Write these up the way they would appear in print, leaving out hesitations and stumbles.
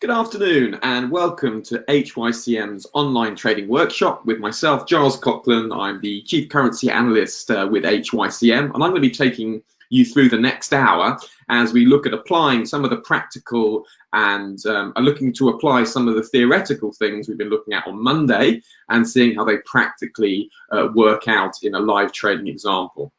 Good afternoon and welcome to HYCM's online trading workshop with myself, Giles Coughlin. I'm the Chief Currency Analyst with HYCM, and I'm going to be taking you through the next hour as we look at applying some of the practical and are looking to apply some of the theoretical things we've been looking at on Monday and seeing how they practically work out in a live trading example.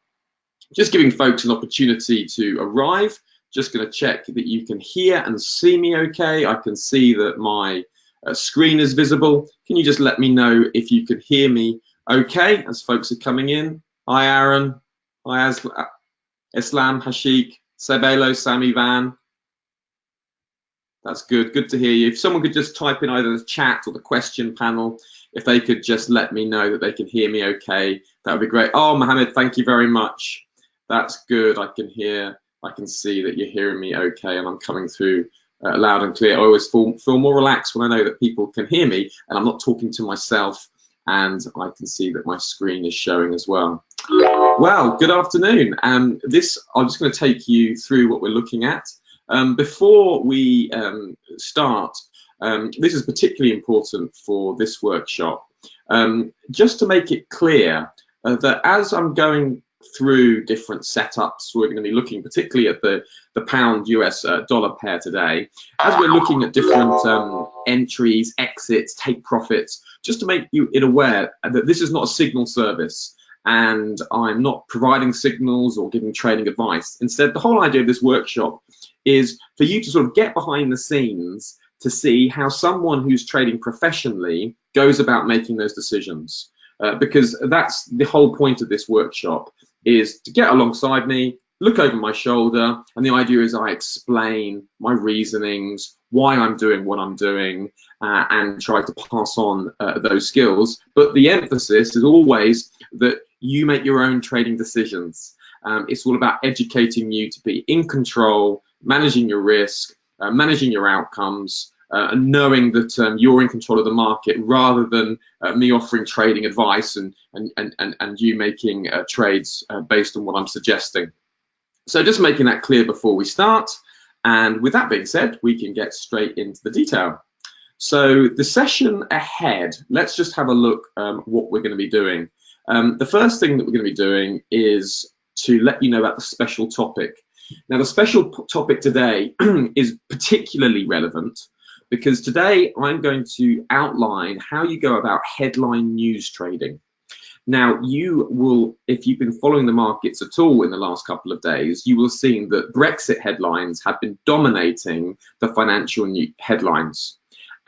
Just giving folks an opportunity to arrive. Just going to check that you can hear and see me okay. I can see that my screen is visible. Can you just let me know if you can hear me okay as folks are coming in? Hi Aaron, hi Islam, Hashik, Sebelo, Sami Van. That's good, good to hear you. If someone could just type in either the chat or the question panel, if they could just let me know that they can hear me okay, that would be great. Oh, Mohammed, thank you very much. That's good, I can hear. I can see that you're hearing me okay and I'm coming through loud and clear. I always feel more relaxed when I know that people can hear me and I'm not talking to myself, and I can see that my screen is showing as well. Well, good afternoon. I'm just going to take you through what we're looking at. Before we start, this is particularly important for this workshop, just to make it clear that as I'm going through different setups, we're going to be looking particularly at the pound US dollar pair today, as we're looking at different entries, exits, take profits, just to make you aware that this is not a signal service and I'm not providing signals or giving trading advice. Instead, the whole idea of this workshop is for you to sort of get behind the scenes to see how someone who's trading professionally goes about making those decisions. Because that's the whole point of this workshop, is to get alongside me, look over my shoulder, and the idea is I explain my reasonings, why I'm doing what I'm doing, and try to pass on those skills. But the emphasis is always that you make your own trading decisions. It's all about educating you to be in control, managing your risk, managing your outcomes, and knowing that you're in control of the market, rather than me offering trading advice and you making trades based on what I'm suggesting. So just making that clear before we start. And with that being said, we can get straight into the detail. So the session ahead, let's just have a look what we're going to be doing. The first thing that we're going to be doing is to let you know about the special topic. Now, the special topic today is particularly relevant because today I'm going to outline how you go about headline news trading. Now, you will, if you've been following the markets at all in the last couple of days, you will have seen that Brexit headlines have been dominating the financial headlines.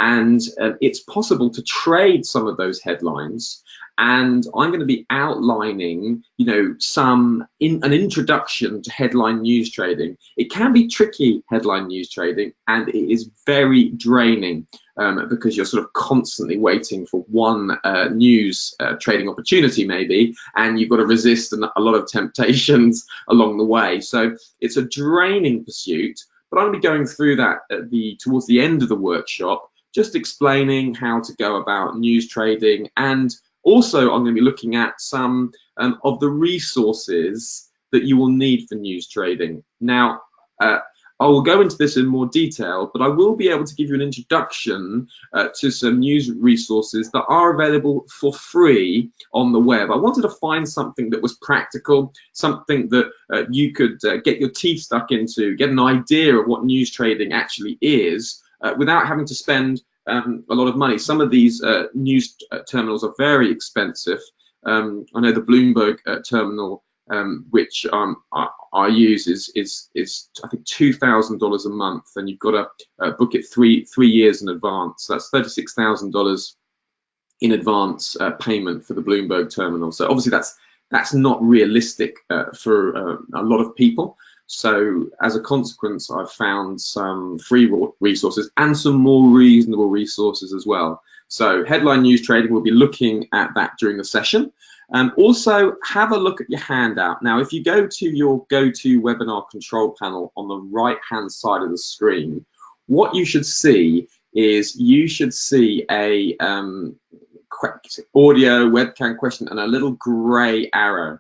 And it's possible to trade some of those headlines. And I'm going to be outlining, an introduction to headline news trading. It can be tricky, headline news trading, and it is very draining because you're sort of constantly waiting for one news trading opportunity maybe, and you've got to resist a lot of temptations along the way. So it's a draining pursuit, but I'm going to be going through that towards the end of the workshop, just explaining how to go about news trading, and also I'm going to be looking at some of the resources that you will need for news trading. Now, I will go into this in more detail, but I will be able to give you an introduction to some news resources that are available for free on the web. I wanted to find something that was practical, something that you could get your teeth stuck into, get an idea of what news trading actually is, without having to spend a lot of money. Some of these news terminals are very expensive. I know the Bloomberg terminal, which I use, is I think $2,000 a month, and you've got to book it three years in advance. So that's $36,000 in advance payment for the Bloomberg terminal. So obviously that's not realistic for a lot of people. So as a consequence, I've found some free resources and some more reasonable resources as well. So headline news trading, we'll be looking at that during the session. Also, have a look at your handout. Now, if you go to your GoToWebinar control panel on the right-hand side of the screen, what you should see is a audio webcam question and a little grey arrow.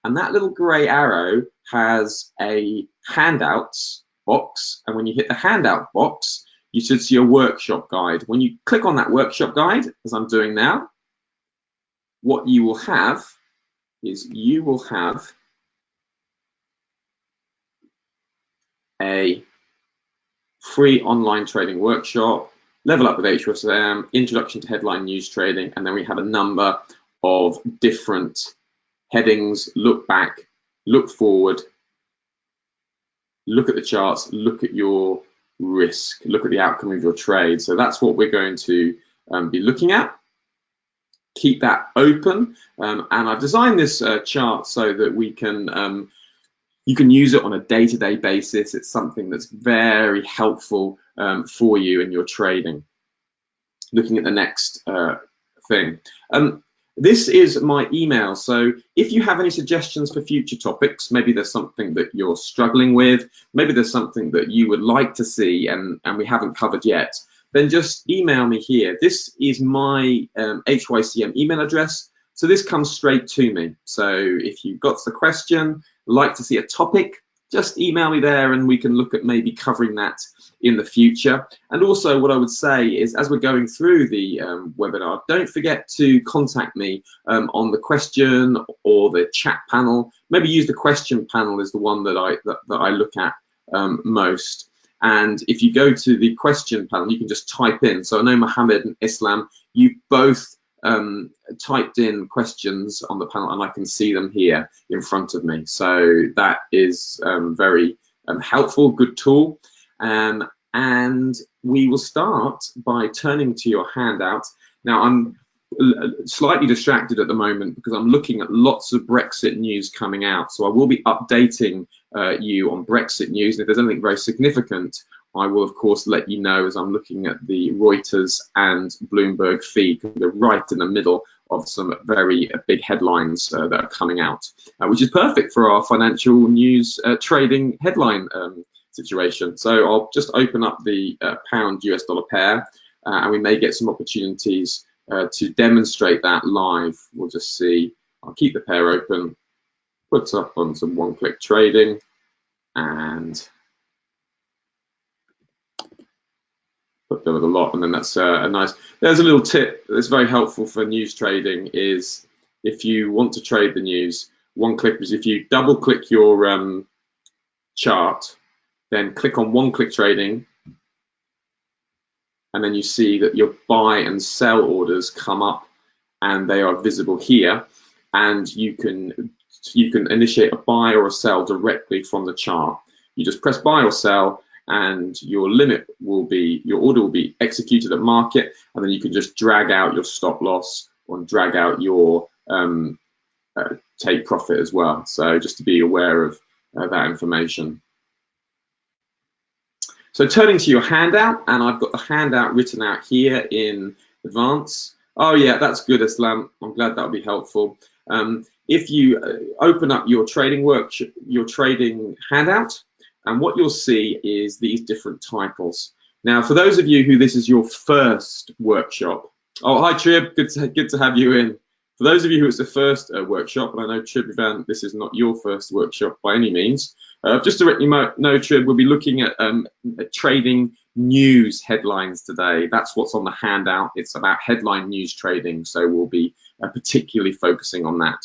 And that little grey arrow has a handouts box, and when you hit the handout box, you should see a workshop guide. When you click on that workshop guide, as I'm doing now, what you will have is you will have a free online trading workshop, level up with HYCM, introduction to headline news trading, and then we have a number of different headings: look back, look forward, look at the charts, look at your risk, look at the outcome of your trade. So that's what we're going to be looking at. Keep that open, and I've designed this chart so that we can you can use it on a day-to-day basis. It's something that's very helpful for you in your trading. Looking at the next thing. This is my email, so if you have any suggestions for future topics, maybe there's something that you're struggling with, maybe there's something that you would like to see and we haven't covered yet, then just email me here. This is my HYCM email address, so this comes straight to me. So if you've got the question, like to see a topic, just email me there and we can look at maybe covering that in the future. And also what I would say is, as we're going through the webinar, don't forget to contact me on the question or the chat panel. Maybe use the question panel is the one that I look at most. And if you go to the question panel, you can just type in. So I know Mohammed and Islam, you both typed in questions on the panel and I can see them here in front of me. So that is very helpful, good tool. And we will start by turning to your handout. Now I'm slightly distracted at the moment because I'm looking at lots of Brexit news coming out. So I will be updating you on Brexit news. And if there's anything very significant, I will of course let you know as I'm looking at the Reuters and Bloomberg feed. They're right in the middle of some very big headlines that are coming out, which is perfect for our financial news trading headline situation. So I'll just open up the pound US dollar pair and we may get some opportunities to demonstrate that live. We'll just see. I'll keep the pair open, put up on some one-click trading, and put there with a lot, and then that's a nice. There's a little tip that's very helpful for news trading is if you want to trade the news, one click is if you double click your chart, then click on one-click trading, and then you see that your buy and sell orders come up and they are visible here, and you can initiate a buy or a sell directly from the chart. You just press buy or sell and your limit will be, your order will be executed at market, and then you can just drag out your stop loss or drag out your take profit as well. So just to be aware of that information. So turning to your handout, and I've got the handout written out here in advance. Oh yeah, that's good, Islam. I'm glad that'll be helpful. If you open up your trading workshop, your trading handout, and what you'll see is these different titles. Now, for those of you who this is your first workshop, oh hi Trib, good to have you in. For those of you who it's the first workshop, and I know Trib, this is not your first workshop by any means. Just to let you know, Trib, we'll be looking at trading news headlines today. That's what's on the handout. It's about headline news trading, so we'll be particularly focusing on that.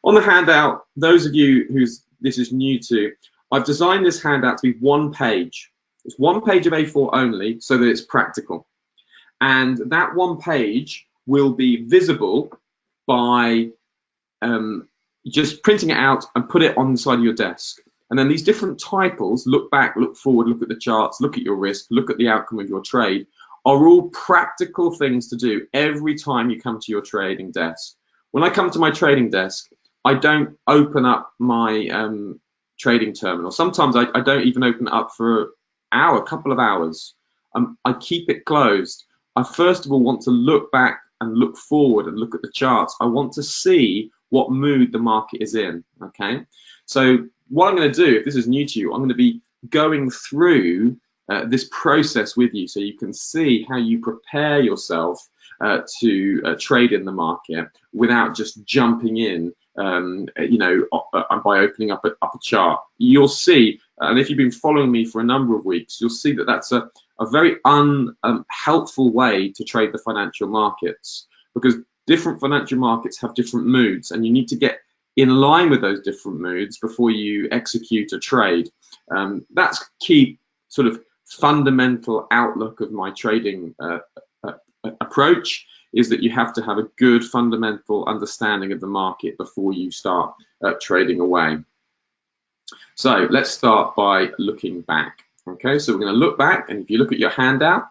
On the handout, those of you who this is new to, I've designed this handout to be one page. It's one page of A4 only, so that it's practical. And that one page will be visible by just printing it out and put it on the side of your desk. And then these different titles, look back, look forward, look at the charts, look at your risk, look at the outcome of your trade, are all practical things to do every time you come to your trading desk. When I come to my trading desk, I don't open up my trading terminal. Sometimes I don't even open it up for an hour, a couple of hours. I keep it closed. I first of all want to look back and look forward and look at the charts. I want to see what mood the market is in, okay? So what I'm going to do, if this is new to you, I'm going to be going through this process with you so you can see how you prepare yourself to trade in the market without just jumping in, you know, by opening up a chart. You'll see, and if you've been following me for a number of weeks, you'll see that that's a a very unhelpful way to trade the financial markets, because different financial markets have different moods, and you need to get in line with those different moods before you execute a trade. That's key sort of fundamental outlook of my trading approach, is that you have to have a good fundamental understanding of the market before you start trading away. So let's start by looking back. Okay, so we're going to look back, and if you look at your handout,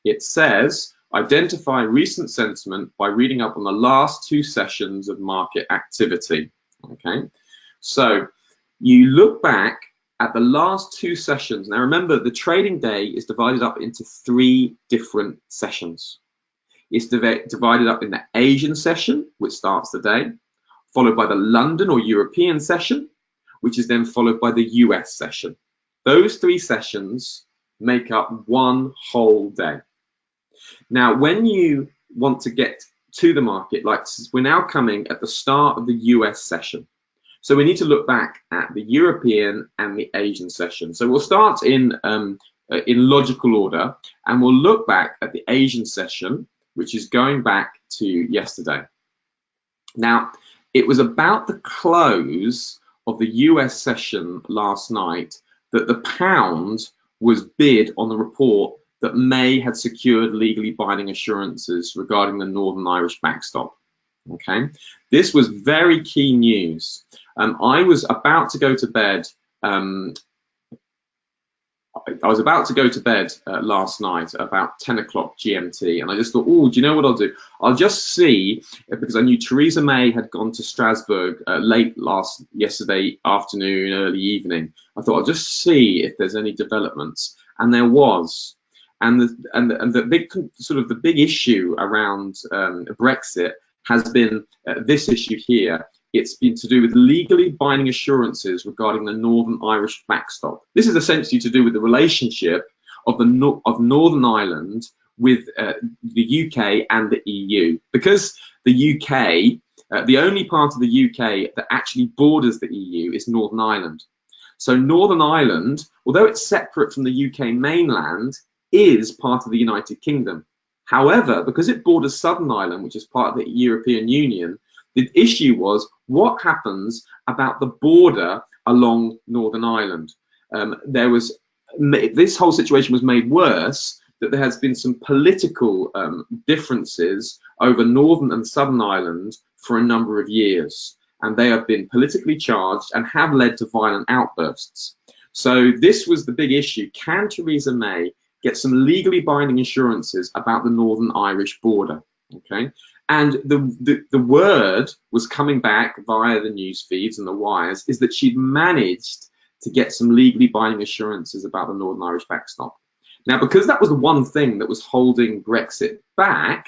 it says identify recent sentiment by reading up on the last 2 sessions of market activity. Okay, so you look back at the last 2 sessions. Now remember, the trading day is divided up into 3 different sessions. It's divided up in the Asian session, which starts the day, followed by the London or European session, which is then followed by the US session. Those 3 sessions make up one whole day. Now, when you want to get to the market, like we're now coming at the start of the US session, so we need to look back at the European and the Asian session. So we'll start in logical order, and we'll look back at the Asian session, which is going back to yesterday. Now, it was about the close of the US session last night that the pound was bid on the report that May had secured legally binding assurances regarding the Northern Irish backstop. Okay, this was very key news. I was about to go to bed. Last night about 10 o'clock GMT, and I just thought, oh, do you know what I'll do? I'll just see, because I knew Theresa May had gone to Strasbourg yesterday afternoon, early evening. I thought I'll just see if there's any developments, and there was. And the big issue around Brexit has been this issue here. It's been to do with legally binding assurances regarding the Northern Irish backstop. This is essentially to do with the relationship of Northern Ireland with the UK and the EU. Because the UK, the only part of the UK that actually borders the EU is Northern Ireland. So Northern Ireland, although it's separate from the UK mainland, is part of the United Kingdom. However, because it borders Southern Ireland, which is part of the European Union, the issue was what happens about the border along Northern Ireland. This whole situation was made worse that there has been some political differences over Northern and Southern Ireland for a number of years, and they have been politically charged and have led to violent outbursts. So this was the big issue. Can Theresa May get some legally binding assurances about the Northern Irish border? Okay, and the word was coming back via the news feeds and the wires is that she'd managed to get some legally binding assurances about the Northern Irish backstop. Now, because that was the one thing that was holding Brexit back,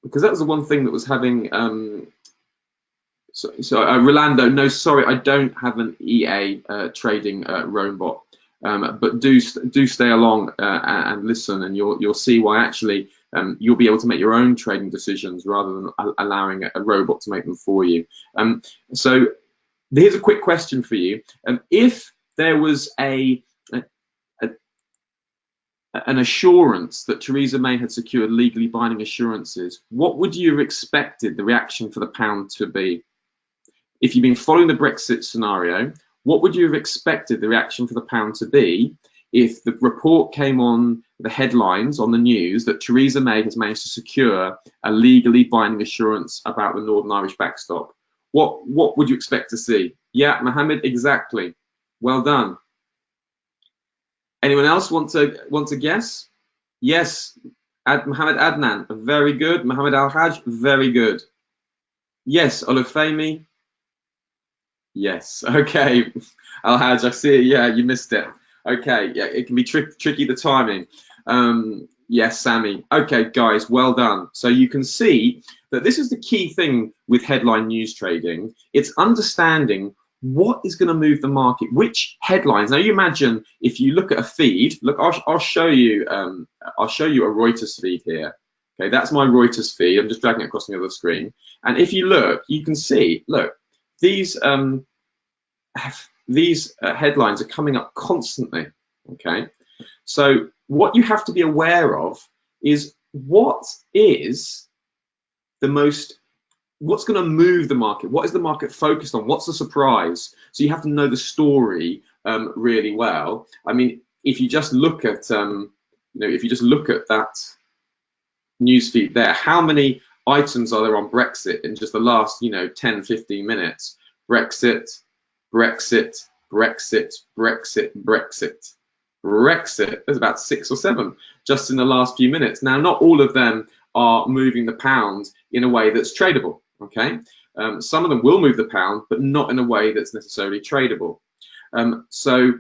because that was the one thing that was having Rolando, no, sorry, I don't have an EA trading robot. But do stay along and listen, and you'll see why actually you'll be able to make your own trading decisions rather than allowing a robot to make them for you. So here's a quick question for you. If there was an assurance that Theresa May had secured legally binding assurances, what would you have expected the reaction for the pound to be? If you've been following the Brexit scenario, what would you have expected the reaction for the pound to be if the report came on the headlines on the news that Theresa May has managed to secure a legally binding assurance about the Northern Irish backstop? What would you expect to see? Yeah, Mohammed, exactly. Well done. Anyone else want to guess? Yes, Mohammed Adnan, very good. Mohammed Al-Hajj, very good. Yes, Olufemi. Yes, okay. Al-Hajj, I see it. Yeah, you missed it. Okay, yeah, it can be tricky, the timing. Yes, Sammy. Okay, guys, well done. So you can see that this is the key thing with headline news trading. It's understanding what is going to move the market, which headlines. Now you imagine if you look at a feed. Look, I'll show you. I'll show you a Reuters feed here. Okay, that's my Reuters feed. I'm just dragging it across the other screen. And if you look, you can see. Look. These headlines are coming up constantly. Okay, so what you have to be aware of is what's going to move the market. What is the market focused on? What's the surprise? So you have to know the story really well. I mean, if you just look at if you just look at that newsfeed there, how many items are there on Brexit in just the last 10, 15 minutes? Brexit, Brexit, Brexit, Brexit, Brexit, Brexit. There's about 6 or 7 just in the last few minutes. Now, not all of them are moving the pound in a way that's tradable. Okay, some of them will move the pound, but not in a way that's necessarily tradable. So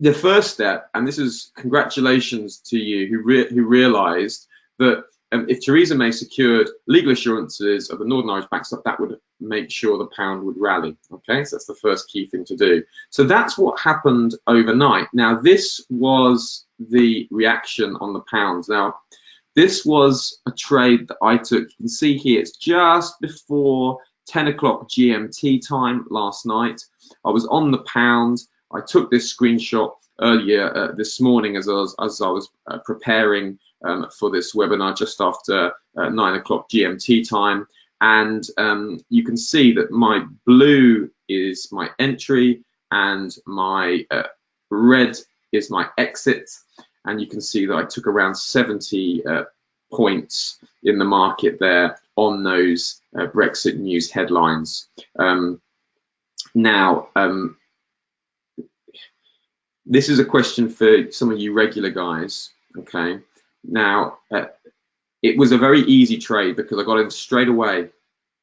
the first step, and this is congratulations to you who realised that if Theresa May secured legal assurances of the Northern Irish backstop, that would make sure the pound would rally. Okay, so that's the first key thing to do. So that's what happened overnight. Now, this was the reaction on the pound. Now, this was a trade that I took. You can see here, it's just before 10 o'clock GMT time last night. I was on the pound. I took this screenshot earlier this morning as I was preparing for this webinar just after 9 o'clock GMT time. And you can see that my blue is my entry and my red is my exit. And you can see that I took around 70 points in the market there on those Brexit news headlines. Now, this is a question for some of you regular guys. Okay. Now, it was a very easy trade because I got in straight away.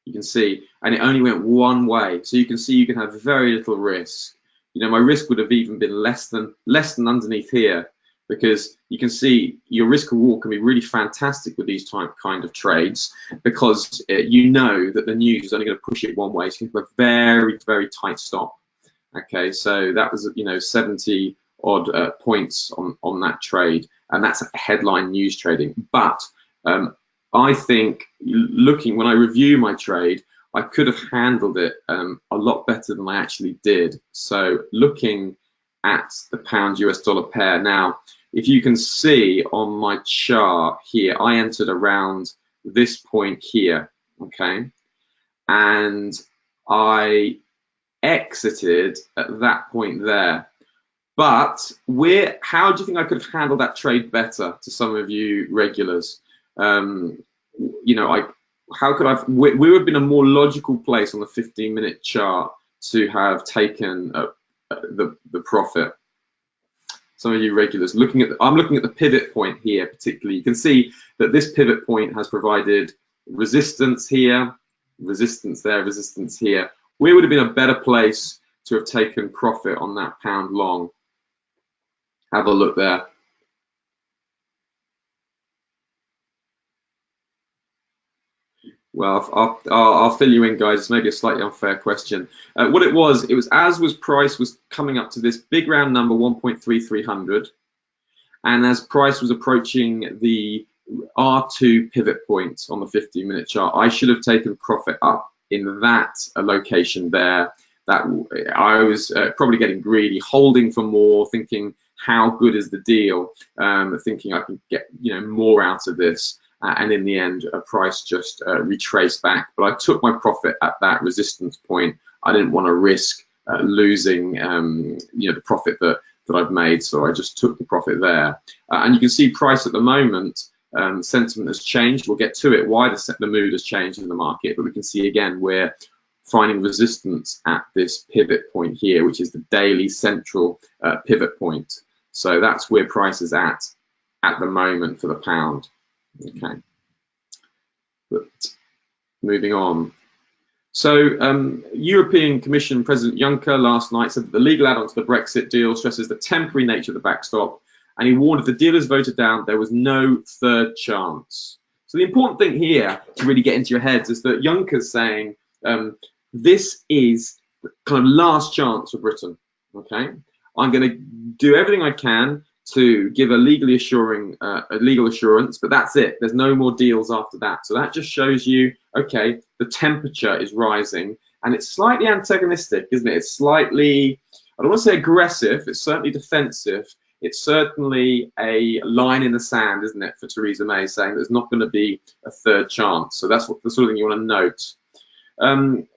You can see, and it only went one way. So you can see you can have very little risk. My risk would have even been less than underneath here, because you can see your risk reward can be really fantastic with these kind of trades, because you know that the news is only going to push it one way. So you can have a very, very tight stop. Okay, so that was 70 odd points on that trade, and that's headline news trading. But I think when I review my trade, I could have handled it a lot better than I actually did. So looking at the pound US dollar pair now, if you can see on my chart here, I entered around this point here, okay, and I exited at that point there. But how do you think I could have handled that trade better, to some of you regulars? How could we would have been a more logical place on the 15-minute chart to have taken the profit. Some of you regulars I'm looking at the pivot point here particularly. You can see that this pivot point has provided resistance here, resistance there, resistance here. We would have been a better place to have taken profit on that pound long. Have a look there. Well, I'll fill you in, guys. It's maybe a slightly unfair question. What it was as price was coming up to this big round number 1.3300, and as price was approaching the R2 pivot point on the 15-minute chart, I should have taken profit up in that location there. That I was probably getting greedy, holding for more, thinking how good is the deal, thinking I can get more out of this. And in the end, price just retraced back. But I took my profit at that resistance point. I didn't want to risk losing, the profit that I've made, so I just took the profit there. And you can see price at the moment, sentiment has changed. We'll get to it, why the mood has changed in the market. But we can see again we're finding resistance at this pivot point here, which is the daily central pivot point. So that's where price is at the moment for the pound. Okay, but moving on. So European Commission President Juncker last night said that the legal add-on to the Brexit deal stresses the temporary nature of the backstop, and he warned if the deal is voted down, there was no third chance. So the important thing here to really get into your heads is that Juncker's saying this is kind of last chance for Britain. Okay, I'm going to do everything I can to give a legal assurance, but that's it. There's no more deals after that. So that just shows you, okay, the temperature is rising, and it's slightly antagonistic, isn't it? It's slightly, I don't want to say aggressive, it's certainly defensive it's certainly a line in the sand, isn't it, for Theresa May, saying there's not going to be a third chance. So that's what the sort of thing you want to note.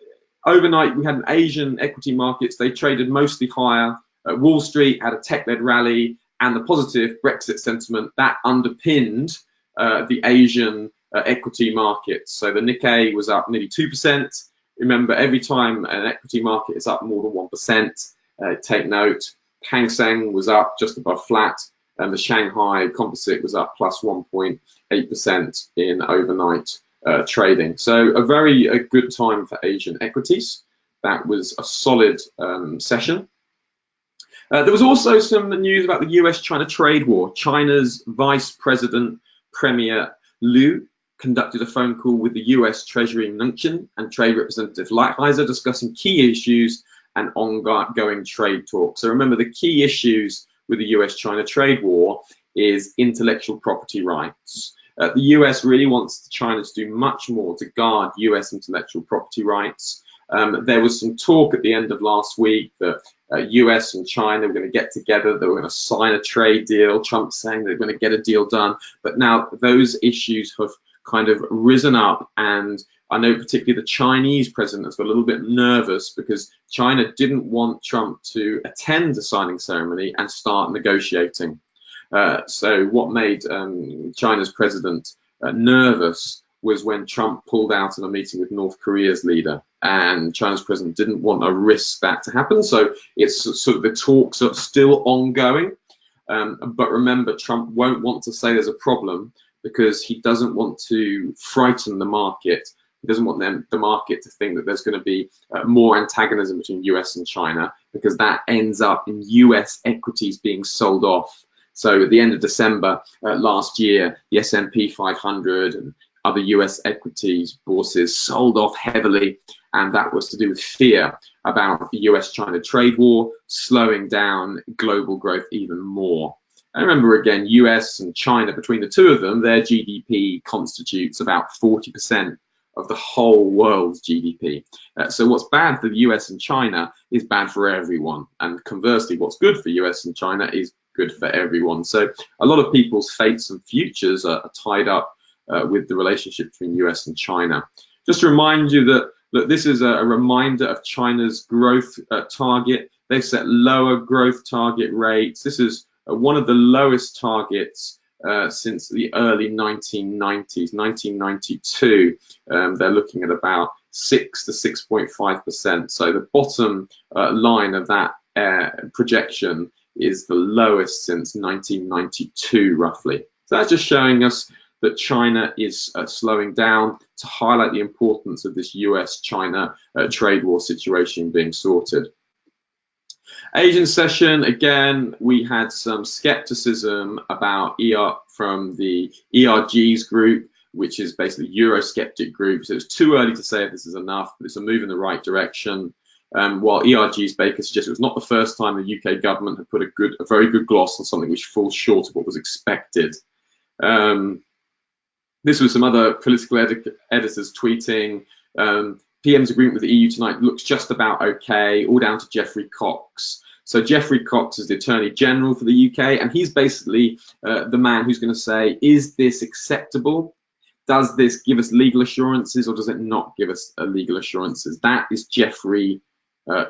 Overnight, we had an Asian equity markets. They traded mostly higher. Wall Street had a tech-led rally, and the positive Brexit sentiment that underpinned the Asian equity markets. So the Nikkei was up nearly 2%. Remember, every time an equity market is up more than 1%, take note. Hang Seng was up just above flat, and the Shanghai Composite was up plus 1.8% in overnight trading. So a very good time for Asian equities. That was a solid session. There was also some news about the US-China trade war. China's Vice President Premier Liu conducted a phone call with the US Treasury Mnuchin and Trade Representative Lighthizer discussing key issues and ongoing trade talks. So remember, the key issues with the US-China trade war is intellectual property rights. The US really wants China to do much more to guard US intellectual property rights. There was some talk at the end of last week that US and China were going to get together, they were going to sign a trade deal. Trump saying they're going to get a deal done. But now those issues have kind of risen up, and I know particularly the Chinese president has got a little bit nervous because China didn't want Trump to attend the signing ceremony and start negotiating. So what made China's president nervous was when Trump pulled out in a meeting with North Korea's leader, and China's president didn't want to risk that to happen. So it's sort of, the talks are still ongoing. But remember, Trump won't want to say there's a problem because he doesn't want to frighten the market. He doesn't want the market to think that there's going to be more antagonism between US and China, because that ends up in US equities being sold off. So at the end of December last year, the S&P 500 and other US equities bourses sold off heavily, and that was to do with fear about the US-China trade war slowing down global growth even more. And remember, again, US and China, between the two of them, their GDP constitutes about 40% of the whole world's GDP. So what's bad for the US and China is bad for everyone, and conversely, what's good for US and China is good for everyone. So a lot of people's fates and futures are tied up with the relationship between US and China. Just to remind you that this is a reminder of China's growth target. They've set lower growth target rates. This is one of the lowest targets since the early 1990s, 1992. They're looking at about 6 to 6.5%. So the bottom line of that projection is the lowest since 1992, roughly. So that's just showing us that China is slowing down, to highlight the importance of this US-China trade war situation being sorted. Asian session, again, we had some skepticism about from the ERG's group, which is basically Eurosceptic group. So it's too early to say if this is enough, but it's a move in the right direction. While ERG's Baker suggested it was not the first time the UK government had put a very good gloss on something which falls short of what was expected. This was some other political editors tweeting, PM's agreement with the EU tonight looks just about okay, all down to Geoffrey Cox. So Geoffrey Cox is the Attorney General for the UK, and he's basically the man who's going to say, is this acceptable? Does this give us legal assurances, or does it not give us legal assurances? That is Geoffrey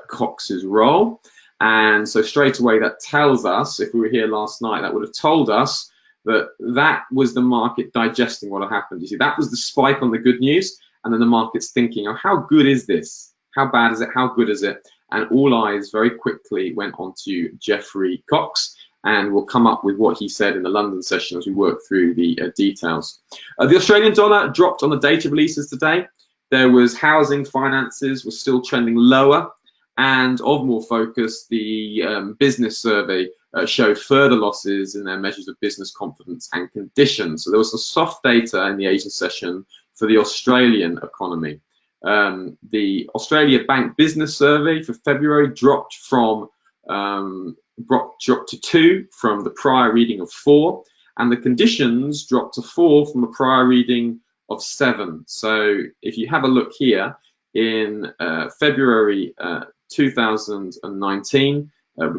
Cox's role. And so straight away that tells us, if we were here last night, that would have told us that was the market digesting what had happened. You see, that was the spike on the good news, and then the market's thinking, oh, how good is this? How bad is it? How good is it? And all eyes very quickly went on to Geoffrey Cox, and we'll come up with what he said in the London session as we work through the details. The Australian dollar dropped on the data releases today. There was housing finances was still trending lower, and of more focus, the business survey showed further losses in their measures of business confidence and conditions. So there was some soft data in the Asian session for the Australian economy. The Australia Bank Business Survey for February dropped to 2 from the prior reading of 4, and the conditions dropped to 4 from a prior reading of 7. So if you have a look here, in February 2019,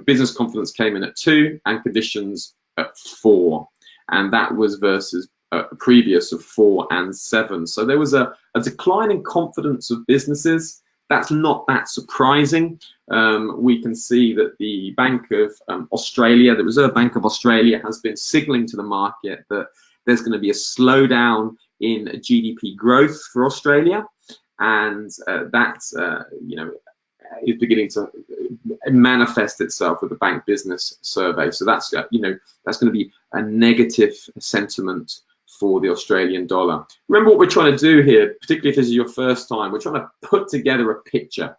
Business confidence came in at 2 and conditions at 4, and that was versus a previous of 4 and 7. So there was a decline in confidence of businesses. That's not that surprising. We can see that the Bank of Australia, the Reserve Bank of Australia, has been signaling to the market that there's going to be a slowdown in GDP growth for Australia, and that is beginning to manifest itself with the Bank Business Survey. So that's that's going to be a negative sentiment for the Australian dollar. Remember what we're trying to do here, particularly if this is your first time, we're trying to put together a picture.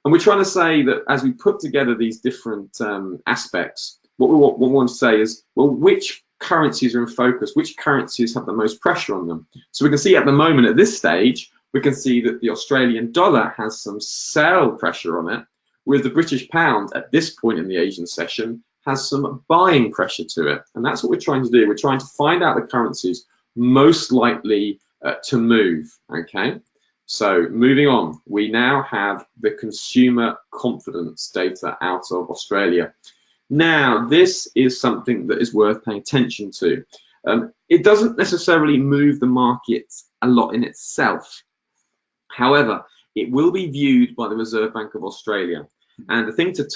And we're trying to say that as we put together these different aspects, what we want to say is, well, which currencies are in focus? Which currencies have the most pressure on them? So we can see at the moment, at this stage, we can see that the Australian dollar has some sell pressure on it, whereas the British pound at this point in the Asian session has some buying pressure to it. And that's what we're trying to do. We're trying to find out the currencies most likely to move, okay? So moving on, we now have the consumer confidence data out of Australia. Now, this is something that is worth paying attention to. It doesn't necessarily move the market a lot in itself. However, it will be viewed by the Reserve Bank of Australia. And the thing to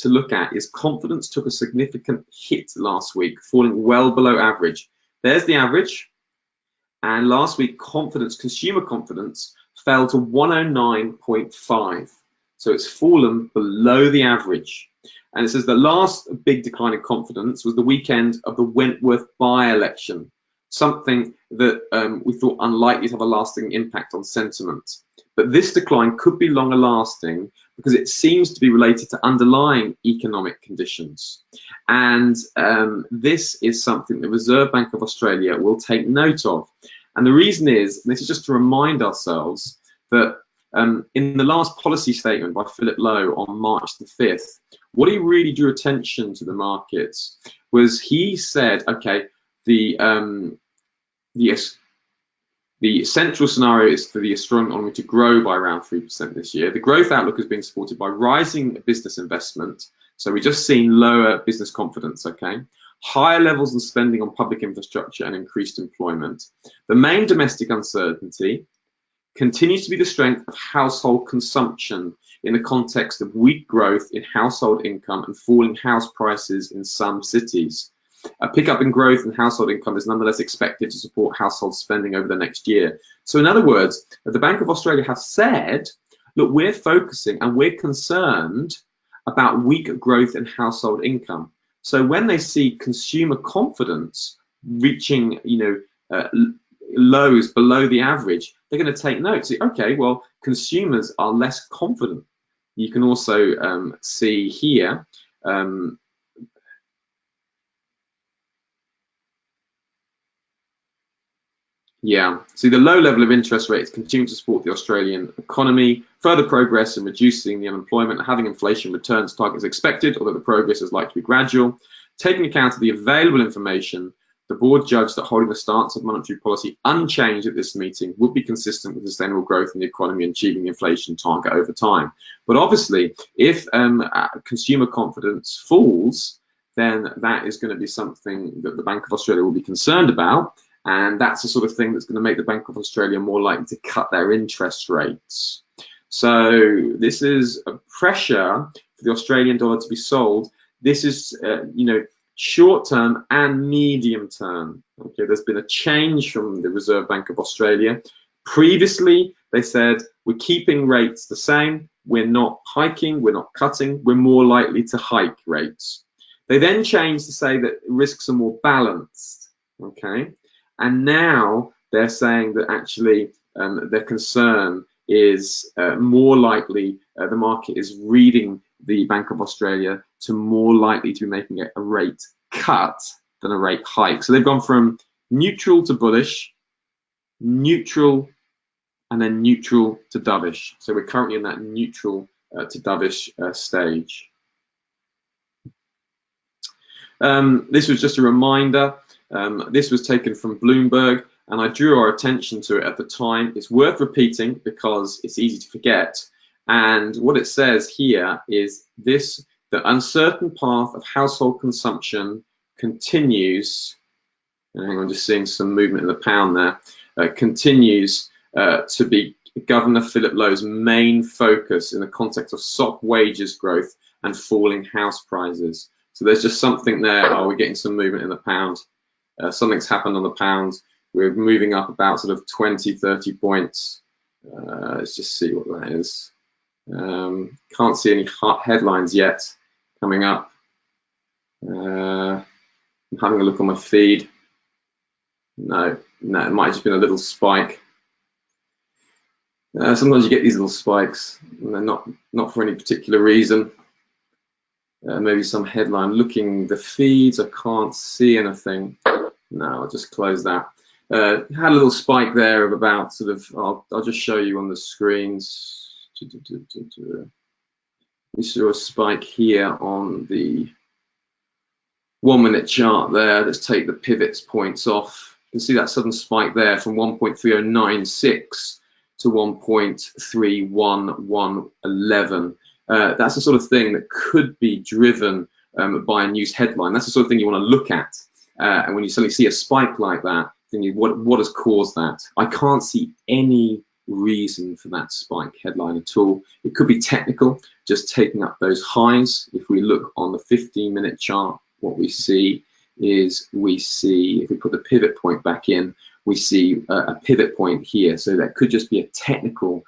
look at is confidence took a significant hit last week, falling well below average. There's the average. And last week, consumer confidence, fell to 109.5. So it's fallen below the average. And it says the last big decline in confidence was the weekend of the Wentworth by-election, something that we thought unlikely to have a lasting impact on sentiment. But this decline could be longer lasting because it seems to be related to underlying economic conditions. And this is something the Reserve Bank of Australia will take note of. And the reason is, and this is just to remind ourselves, that in the last policy statement by Philip Lowe on March the 5th, what he really drew attention to the markets was he said, okay, the central scenario is for the Australian economy to grow by around 3% this year. The growth outlook has been supported by rising business investment. So we've just seen lower business confidence, okay? Higher levels of spending on public infrastructure and increased employment. The main domestic uncertainty continues to be the strength of household consumption in the context of weak growth in household income and falling house prices in some cities. A pickup in growth in household income is nonetheless expected to support household spending over the next year. So in other words, the Bank of Australia has said, look, we're focusing and we're concerned about weak growth in household income. So when they see consumer confidence reaching, lows below the average, they're going to take note. See, okay, well, consumers are less confident. You can also see here, see the low level of interest rates continue to support the Australian economy. Further progress in reducing the unemployment and having inflation return to target is expected, although the progress is likely to be gradual. Taking account of the available information, the board judged that holding the stance of monetary policy unchanged at this meeting would be consistent with sustainable growth in the economy and achieving the inflation target over time. But obviously, if consumer confidence falls, then that is going to be something that the Bank of Australia will be concerned about. And that's the sort of thing that's going to make the Bank of Australia more likely to cut their interest rates. So this is a pressure for the Australian dollar to be sold. This is, short term and medium term. Okay, there's been a change from the Reserve Bank of Australia. Previously, they said, we're keeping rates the same. We're not hiking. We're not cutting. We're more likely to hike rates. They then changed to say that risks are more balanced. Okay. And now they're saying that actually their concern is more likely the market is reading the Bank of Australia to more likely to be making a rate cut than a rate hike. So they've gone from neutral to bullish, neutral, and then neutral to dovish. So we're currently in that neutral to dovish stage. This was just a reminder. This was taken from Bloomberg, and I drew our attention to it at the time. It's worth repeating because it's easy to forget. And what it says here is this the uncertain path of household consumption continues. Hang on, just seeing some movement in the pound there. Continues to be Governor Philip Lowe's main focus in the context of soft wages growth and falling house prices. So there's just something there. Oh, we're getting some movement in the pound. Something's happened on the pound. We're moving up about sort of 20, 30 points. Let's just see what that is. Can't see any headlines yet coming up. I'm having a look on my feed. No, it might have just been a little spike. Sometimes you get these little spikes, and they're not for any particular reason. Maybe some headline. Looking the feeds, I can't see anything. No, I'll just close that. Had a little spike there of about sort of. I'll just show you on the screens. We saw a spike here on the 1 minute chart there. Let's take the pivots points off. You can see that sudden spike there from 1.3096 to 1.31111. That's the sort of thing that could be driven by a news headline. That's the sort of thing you want to look at. And when you suddenly see a spike like that, thinking, what has caused that? I can't see any reason for that spike headline at all. It could be technical, just taking up those highs. If we look on the 15-minute chart, what we see is if we put the pivot point back in, we see a pivot point here. So that could just be a technical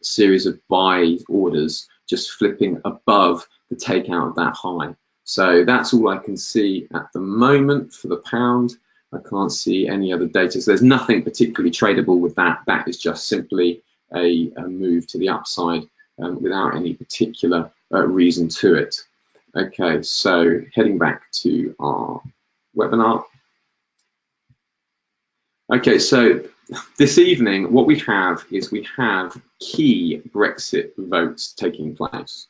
series of buy orders just flipping above the takeout of that high. So that's all I can see at the moment for the pound. I can't see any other data. So there's nothing particularly tradable with that. That is just simply a move to the upside without any particular reason to it. Okay, so heading back to our webinar. Okay, so this evening, what we have is we have key Brexit votes taking place.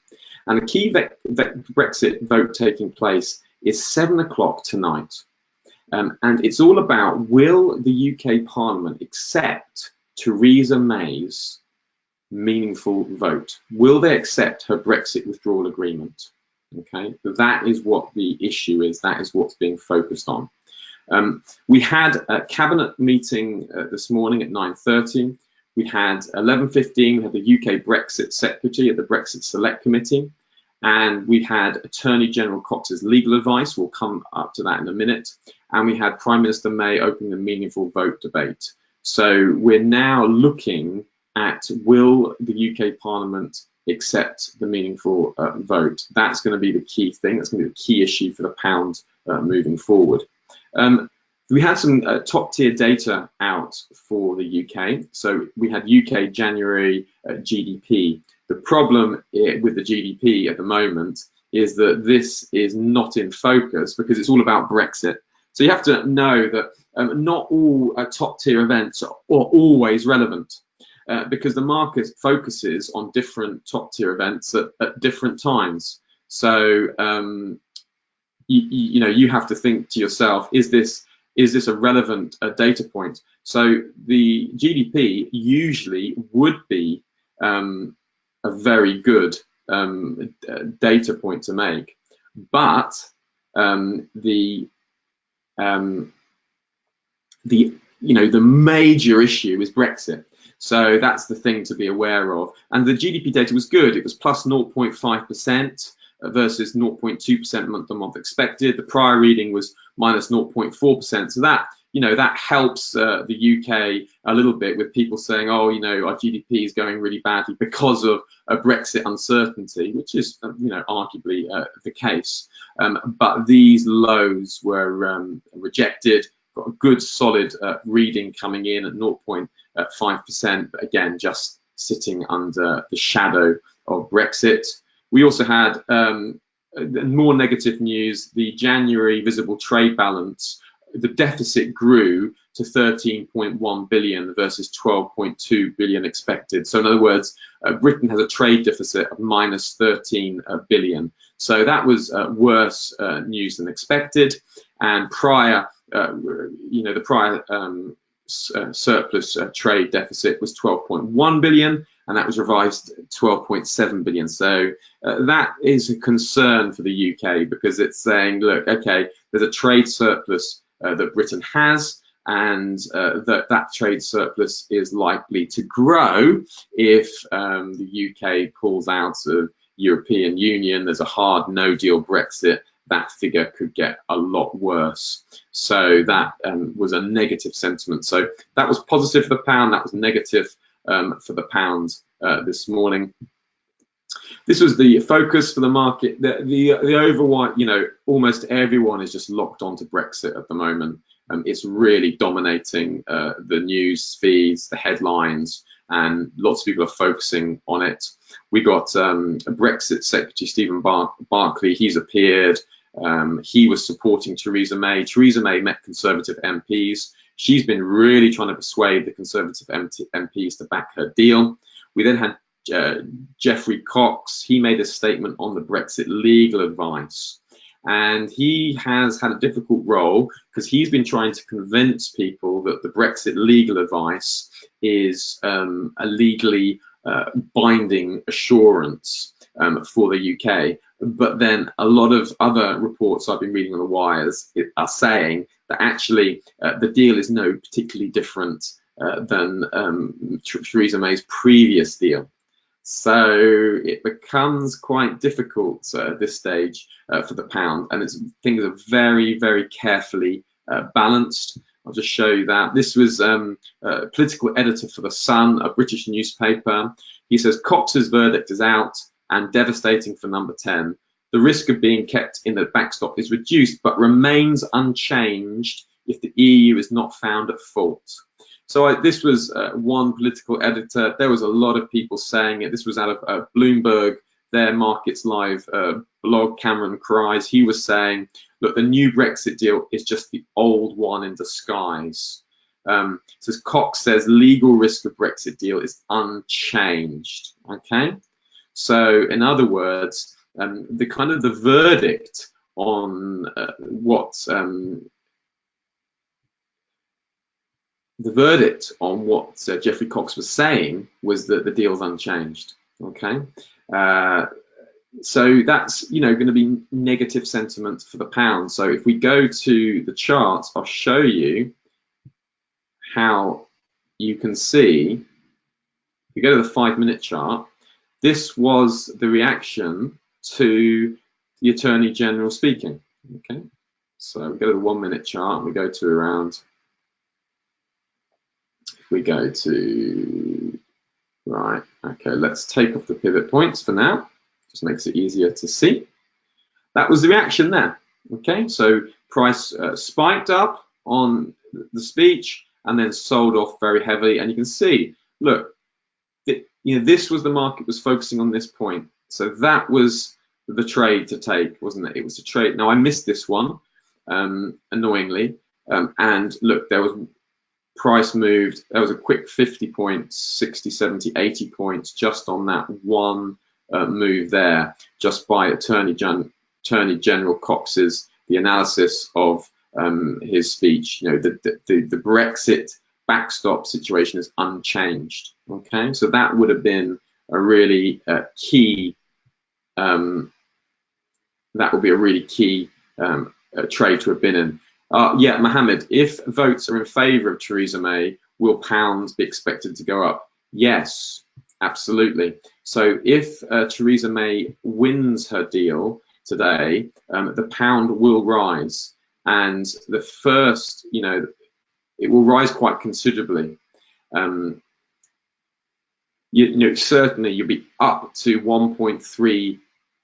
And the key Brexit vote taking place is 7 o'clock tonight. And it's all about, will the UK Parliament accept Theresa May's meaningful vote? Will they accept her Brexit withdrawal agreement? Okay, that is what the issue is. That is what's being focused on. We had a cabinet meeting this morning at 9:30. We had 11:15. We had the UK Brexit Secretary at the Brexit Select Committee, and we had Attorney General Cox's legal advice. We'll come up to that in a minute. And we had Prime Minister May opening the meaningful vote debate. So we're now looking at, will the UK Parliament accept the meaningful vote? That's going to be the key thing. That's going to be the key issue for the pound moving forward. We had some top tier data out for the UK. So we had UK January GDP. The problem with the GDP at the moment is that this is not in focus because it's all about Brexit. So you have to know that not all top tier events are always relevant because the market focuses on different top tier events at different times. So you have to think to yourself, is this a relevant data point? So the GDP usually would be a very good data point to make, but the major issue is Brexit. So that's the thing to be aware of. And the GDP data was good. It was plus 0.5% versus 0.2% month-on-month expected. The prior reading was minus 0.4%. So that helps the UK a little bit with people saying, oh, our GDP is going really badly because of a Brexit uncertainty, which is, arguably the case. But these lows were rejected. Got a good solid reading coming in at 0.5%, but again, just sitting under the shadow of Brexit. We also had more negative news. The January visible trade balance, the deficit grew to 13.1 billion versus 12.2 billion expected. So in other words, Britain has a trade deficit of minus 13 billion. So that was worse news than expected. And prior, the prior surplus trade deficit was 12.1 billion, and that was revised 12.7 billion. So that is a concern for the UK, because it's saying, look, okay, there's a trade surplus that Britain has, and that trade surplus is likely to grow if the UK pulls out of European Union. There's a hard no-deal Brexit. That figure could get a lot worse. So that was a negative sentiment. So that was positive for the pound. That was negative for the pound this morning. This was the focus for the market. The overwhelming, almost everyone is just locked onto Brexit at the moment. It's really dominating the news feeds, the headlines, and lots of people are focusing on it. We got Brexit Secretary Stephen Barclay. He's appeared. He was supporting Theresa May. Theresa May met Conservative MPs. She's been really trying to persuade the Conservative MPs to back her deal. We then had Geoffrey Cox. He made a statement on the Brexit legal advice, and he has had a difficult role because he's been trying to convince people that the Brexit legal advice is a legally binding assurance for the UK. But then a lot of other reports I've been reading on the wires are saying that actually the deal is no particularly different than Theresa May's previous deal. So it becomes quite difficult at this stage for the pound, and things are very, very carefully balanced. I'll just show you that. This was a political editor for The Sun, a British newspaper. He says, Cox's verdict is out and devastating for number 10. The risk of being kept in the backstop is reduced, but remains unchanged if the EU is not found at fault. So this was one political editor. There was a lot of people saying it. This was out of Bloomberg, their Markets Live blog. Cameron Cries, he was saying, look, the new Brexit deal is just the old one in disguise. Says Cox says legal risk of Brexit deal is unchanged. Okay, so in other words, the verdict on what Geoffrey Cox was saying was that the deal's unchanged. Okay, so that's going to be negative sentiment for the pound. So if we go to the charts, I'll show you how you can see. If you go to the 5-minute chart, this was the reaction to the Attorney General speaking. Okay, so we go to the 1-minute chart and we go to around. We go to, right, okay, let's take off the pivot points for now. Just makes it easier to see. That was the reaction there. Okay, so price spiked up on the speech and then sold off very heavily. And you can see, look, this was the market was focusing on this point. So that was the trade to take, wasn't it? It was a trade. Now I missed this one, annoyingly. And look, there was price moved. There was a quick 50 points, 60, 70, 80 points just on that one move there, just by Attorney General Cox's the analysis of his speech. The Brexit backstop situation is unchanged. Okay, so that would have been a really key. That would be a really key trade to have been in. Yeah, Mohammed, if votes are in favour of Theresa May, will pounds be expected to go up? Yes, absolutely. So if Theresa May wins her deal today, the pound will rise, and the first, it will rise quite considerably. Certainly you'll be up to 1.3,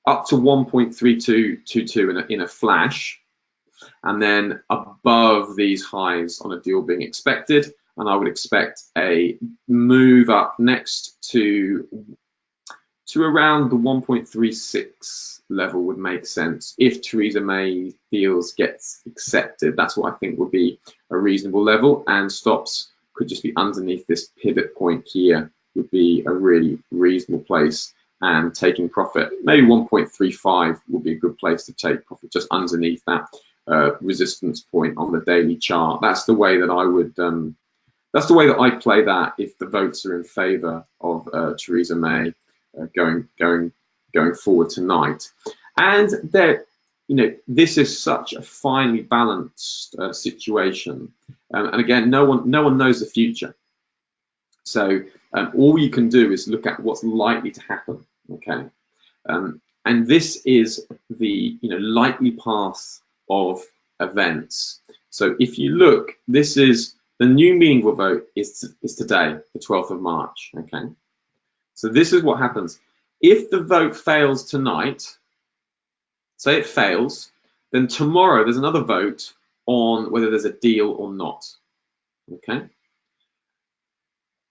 up to 1.3222 in a flash. And then above these highs on a deal being expected, and I would expect a move up next to around the 1.36 level would make sense if Theresa May deals gets accepted. That's what I think would be a reasonable level, and stops could just be underneath this pivot point here would be a really reasonable place, and taking profit maybe 1.35 would be a good place to take profit, just underneath that resistance point on the daily chart. That's the way that I would that's the way that I play that if the votes are in favour of Theresa May going forward tonight. And there, this is such a finely balanced situation, and again, no one knows the future. So all you can do is look at what's likely to happen. Okay, and this is the likely path of events. So if you look, this is the new meaningful vote is today, the 12th of March. Okay, so this is what happens if the vote fails tonight. Say it fails, then tomorrow there's another vote on whether there's a deal or not. Okay,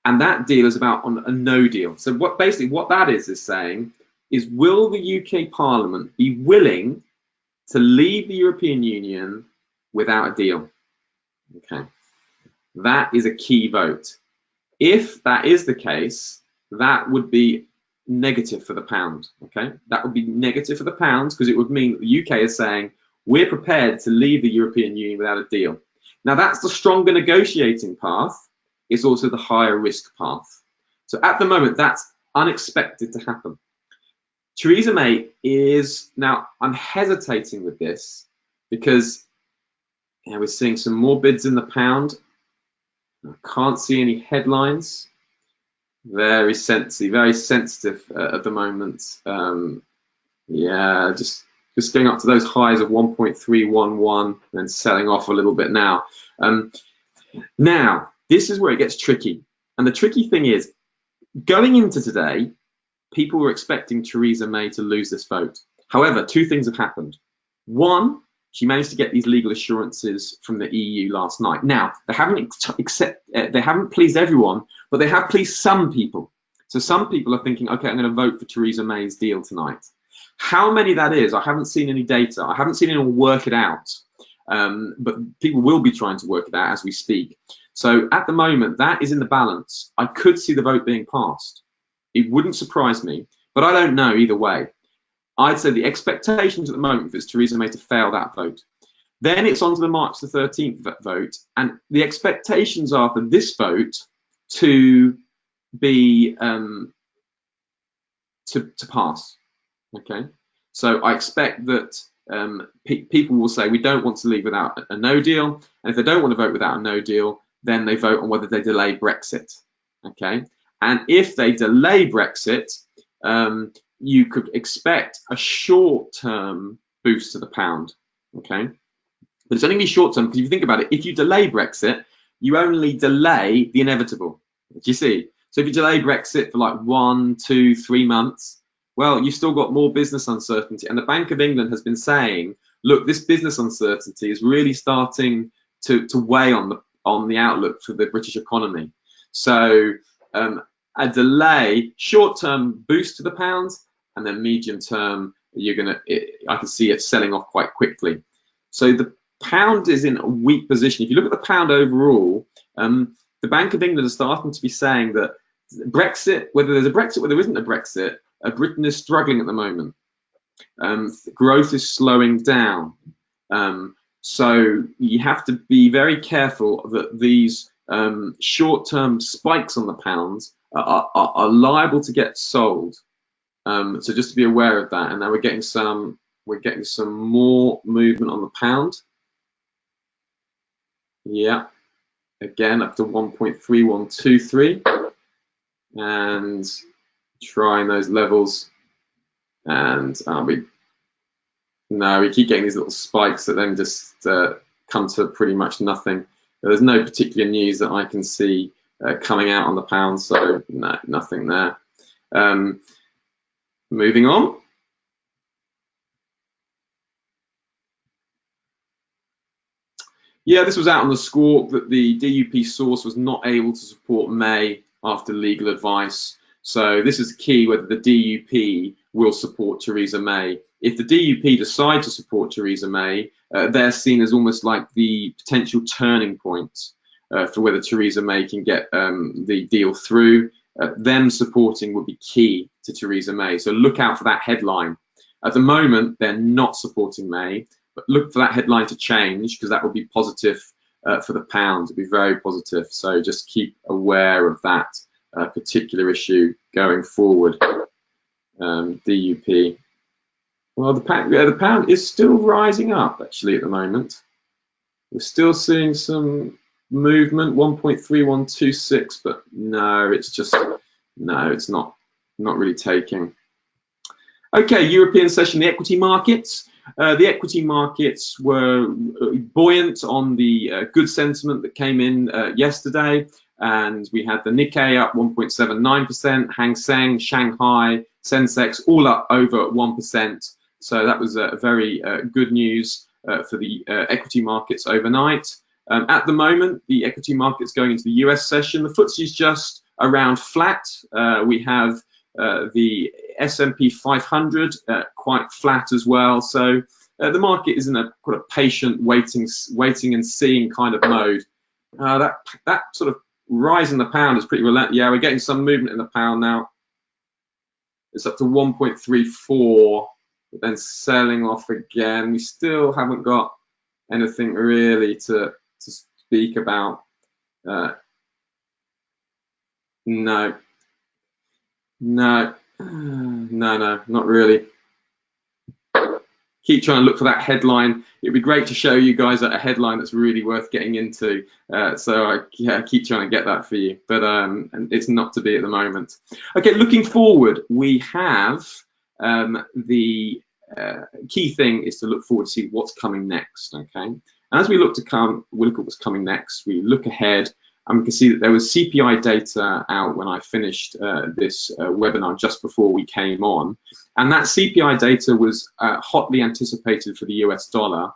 and that deal is about on a no deal. So what that is saying is, will the UK Parliament be willing to leave the European Union without a deal? Okay, that is a key vote. If that is the case, that would be negative for the pound. Okay, that would be negative for the pound because it would mean that the UK is saying we're prepared to leave the European Union without a deal. Now that's the stronger negotiating path. It's also the higher risk path. So at the moment, that's unexpected to happen. Theresa May is now. I'm hesitating with this because we're seeing some more bids in the pound. I can't see any headlines. Very sensitive at the moment. Yeah, just going up to those highs of 1.311 and then selling off a little bit now. Now, this is where it gets tricky. And the tricky thing is, going into today, people were expecting Theresa May to lose this vote. However, two things have happened. One, she managed to get these legal assurances from the EU last night. Now, they haven't pleased everyone, but they have pleased some people. So some people are thinking, okay, I'm going to vote for Theresa May's deal tonight. How many that is, I haven't seen any data. I haven't seen anyone work it out. But people will be trying to work it out as we speak. So at the moment, that is in the balance. I could see the vote being passed. It wouldn't surprise me, but I don't know either way. I'd say the expectations at the moment is Theresa May to fail that vote. Then it's on to the March the 13th vote, and the expectations are for this vote to be to pass. Okay, so I expect that people will say we don't want to leave without a no deal, and if they don't want to vote without a no deal, then they vote on whether they delay Brexit. Okay, and if they delay Brexit, you could expect a short-term boost to the pound. Okay, but it's only going to be short-term because if you think about it, if you delay Brexit, you only delay the inevitable. Do you see? So if you delay Brexit for like 1, 2, 3 months, well, you've still got more business uncertainty. And the Bank of England has been saying, look, this business uncertainty is really starting to weigh on the outlook for the British economy. So a delay, short-term boost to the pound, and then medium-term, I can see it selling off quite quickly. So the pound is in a weak position. If you look at the pound overall, the Bank of England is starting to be saying that Brexit, whether there's a Brexit, whether there isn't a Brexit, Britain is struggling at the moment. Growth is slowing down. So you have to be very careful that these short-term spikes on the pounds are liable to get sold. So just to be aware of that. And now we're getting some more movement on the pound. Yeah, again up to 1.3123, and trying those levels, and we keep getting these little spikes that then just come to pretty much nothing. There's no particular news that I can see coming out on the pound, so no, nothing there. Moving on. Yeah, this was out on the score that the DUP source was not able to support May after legal advice. So this is key, whether the DUP will support Theresa May. If the DUP decide to support Theresa May, they're seen as almost like the potential turning point for whether Theresa May can get the deal through. Them supporting would be key to Theresa May. So look out for that headline. At the moment, they're not supporting May, but look for that headline to change, because that will be positive for the pound. It'd be very positive. So just keep aware of that particular issue going forward. DUP. Well, the pound is still rising up actually at the moment. We're still seeing some movement, 1.3126, but no, it's not really taking. Okay, European session, the equity markets. The equity markets were buoyant on the good sentiment that came in yesterday, and we had the Nikkei up 1.79%, Hang Seng, Shanghai, Sensex all up over 1%. So that was very good news for the equity markets overnight. At the moment, the equity markets going into the US session, the FTSE is just around flat. We have the S&P 500 quite flat as well. So the market is in a quite a patient waiting and seeing kind of mode. That sort of rise in the pound is pretty relentless. Yeah, we're getting some movement in the pound now. It's up to 1.34, but then selling off again. We still haven't got anything really to speak about. No, not really. Keep trying to look for that headline. It'd be great to show you guys a headline that's really worth getting into. So I keep trying to get that for you, but and it's not to be at the moment. Okay, looking forward, we have the key thing is to look forward to see what's coming next. Okay, and as we look at what's coming next, we look ahead. And we can see that there was CPI data out when I finished this webinar just before we came on. And that CPI data was hotly anticipated for the US dollar.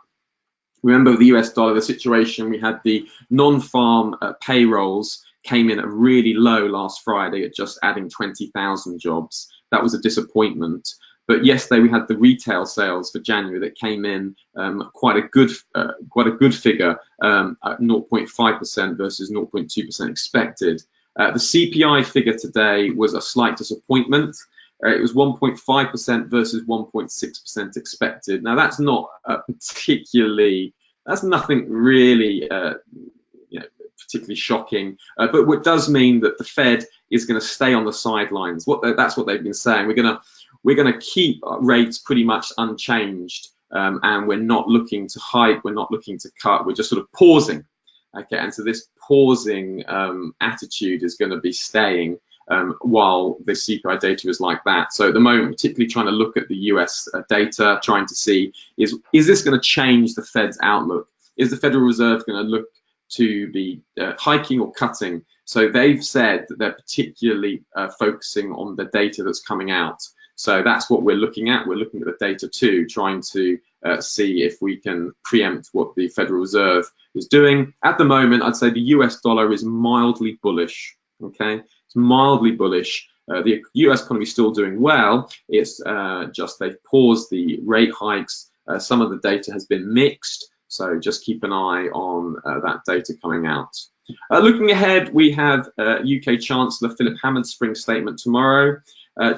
Remember the US dollar, the situation, we had the non-farm payrolls came in at really low last Friday at just adding 20,000 jobs. That was a disappointment. But yesterday we had the retail sales for January that came in quite a good figure at 0.5% versus 0.2% expected. The CPI figure today was a slight disappointment. It was 1.5% versus 1.6% expected. Now that's not that's nothing really particularly shocking, but what does mean that the Fed is going to stay on the sidelines. That's what they've been saying. We're going to keep rates pretty much unchanged, and we're not looking to hike, we're not looking to cut, we're just sort of pausing. Okay, and so this pausing attitude is going to be staying while the CPI data is like that. So at the moment, particularly trying to look at the US data, trying to see is this going to change the Fed's outlook? Is the Federal Reserve going to look to be hiking or cutting? So they've said that they're particularly focusing on the data that's coming out. So that's what we're looking at. We're looking at the data too, trying to see if we can preempt what the Federal Reserve is doing. At the moment, I'd say the US dollar is mildly bullish. Okay, it's mildly bullish. The US economy is still doing well. It's just they've paused the rate hikes. Some of the data has been mixed. So just keep an eye on that data coming out. Looking ahead, we have UK Chancellor Philip Hammond's spring statement tomorrow.